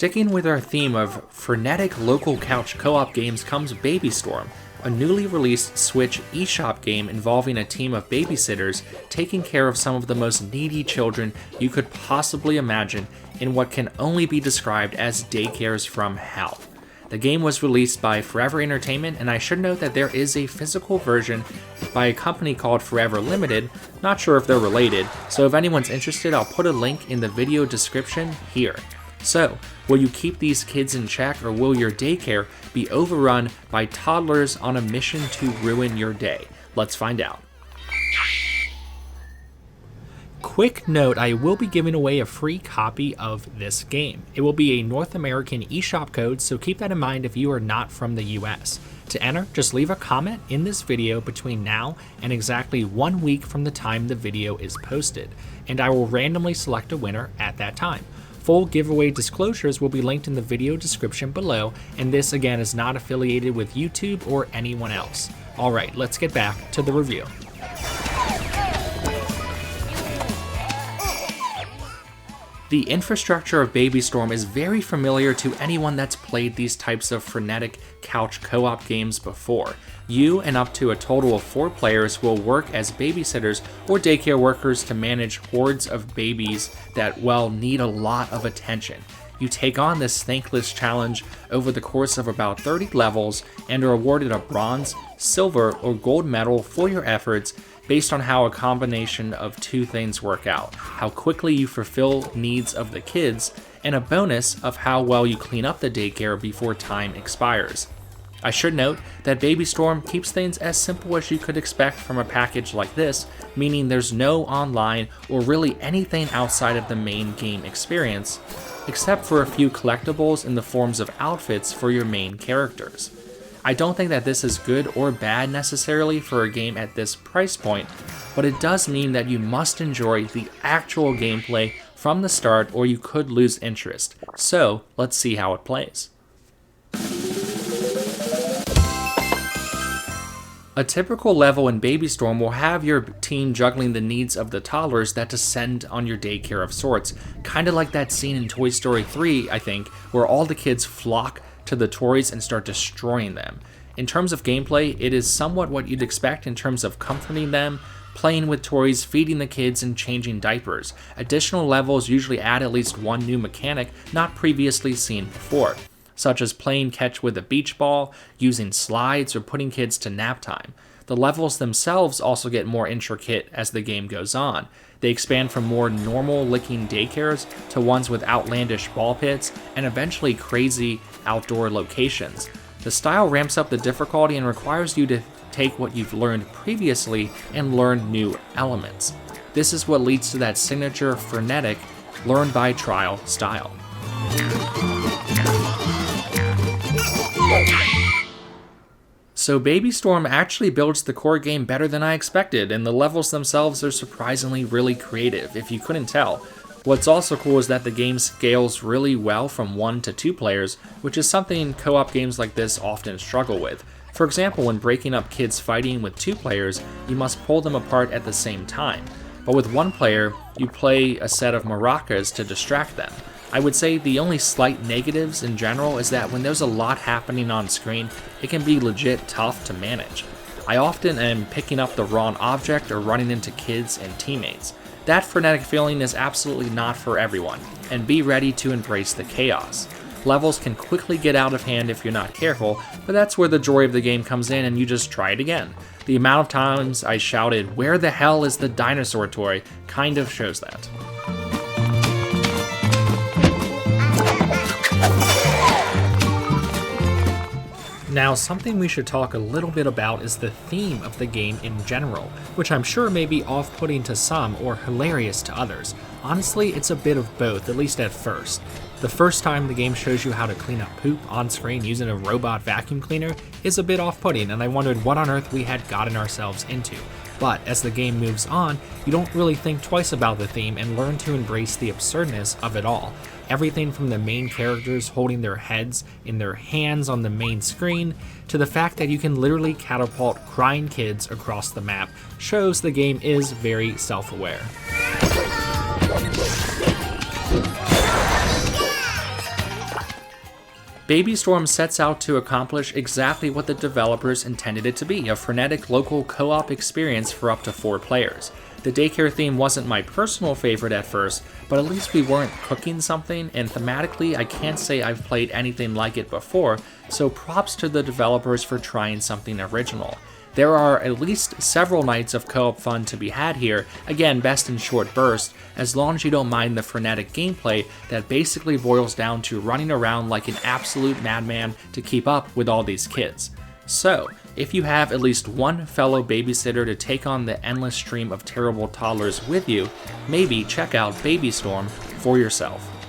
Sticking with our theme of frenetic local couch co-op games comes Baby Storm, a newly released Switch eShop game involving a team of babysitters taking care of some of the most needy children you could possibly imagine in what can only be described as daycares from hell. The game was released by Forever Entertainment, and I should note that there is a physical version by a company called Forever Limited. Not sure if they're related, so if anyone's interested, I'll put a link in the video description here. So, will you keep these kids in check, or will your daycare be overrun by toddlers on a mission to ruin your day? Let's find out. Quick note, I will be giving away a free copy of this game. It will be a North American eShop code, so keep that in mind if you are not from the US. To enter, just leave a comment in this video between now and exactly 1 week from the time the video is posted, and I will randomly select a winner at that time. Full giveaway disclosures will be linked in the video description below, and this again is not affiliated with YouTube or anyone else. Alright, let's get back to the review. The infrastructure of Baby Storm is very familiar to anyone that's played these types of frenetic couch co-op games before. You and up to a total of 4 players will work as babysitters or daycare workers to manage hordes of babies that, well, need a lot of attention. You take on this thankless challenge over the course of about 30 levels and are awarded a bronze, silver, or gold medal for your efforts based on how a combination of 2 things work out: how quickly you fulfill needs of the kids, and a bonus of how well you clean up the daycare before time expires. I should note that Baby Storm keeps things as simple as you could expect from a package like this, meaning there's no online or really anything outside of the main game experience, except for a few collectibles in the forms of outfits for your main characters. I don't think that this is good or bad necessarily for a game at this price point, but it does mean that you must enjoy the actual gameplay from the start or you could lose interest. So let's see how it plays. A typical level in Baby Storm will have your team juggling the needs of the toddlers that descend on your daycare of sorts, kinda like that scene in Toy Story 3, I think, where all the kids flock to the toys and start destroying them. In terms of gameplay, it is somewhat what you'd expect in terms of comforting them, playing with toys, feeding the kids, and changing diapers. Additional levels usually add at least one new mechanic not previously seen before, such as playing catch with a beach ball, using slides, or putting kids to nap time. The levels themselves also get more intricate as the game goes on. They expand from more normal-looking daycares to ones with outlandish ball pits and eventually crazy outdoor locations. The style ramps up the difficulty and requires you to take what you've learned previously and learn new elements. This is what leads to that signature frenetic, learn by trial style. So Baby Storm actually builds the core game better than I expected, and the levels themselves are surprisingly really creative, if you couldn't tell. What's also cool is that the game scales really well from 1 to 2 players, which is something co-op games like this often struggle with. For example, when breaking up kids fighting with 2 players, you must pull them apart at the same time. But with 1 player, you play a set of maracas to distract them. I would say the only slight negatives in general is that when there's a lot happening on screen, it can be legit tough to manage. I often am picking up the wrong object or running into kids and teammates. That frenetic feeling is absolutely not for everyone, and be ready to embrace the chaos. Levels can quickly get out of hand if you're not careful, but that's where the joy of the game comes in and you just try it again. The amount of times I shouted, "Where the hell is the dinosaur toy?" kind of shows that. Now, something we should talk a little bit about is the theme of the game in general, which I'm sure may be off-putting to some or hilarious to others. Honestly, it's a bit of both, at least at first. The first time the game shows you how to clean up poop on screen using a robot vacuum cleaner is a bit off-putting, and I wondered what on earth we had gotten ourselves into. But as the game moves on, you don't really think twice about the theme and learn to embrace the absurdness of it all. Everything from the main characters holding their heads in their hands on the main screen, to the fact that you can literally catapult crying kids across the map, shows the game is very self-aware. Baby Storm sets out to accomplish exactly what the developers intended it to be, a frenetic local co-op experience for up to 4 players. The daycare theme wasn't my personal favorite at first, but at least we weren't cooking something, and thematically I can't say I've played anything like it before, so props to the developers for trying something original. There are at least several nights of co-op fun to be had here, again best in short bursts, as long as you don't mind the frenetic gameplay that basically boils down to running around like an absolute madman to keep up with all these kids. So, if you have at least one fellow babysitter to take on the endless stream of terrible toddlers with you, maybe check out Baby Storm for yourself.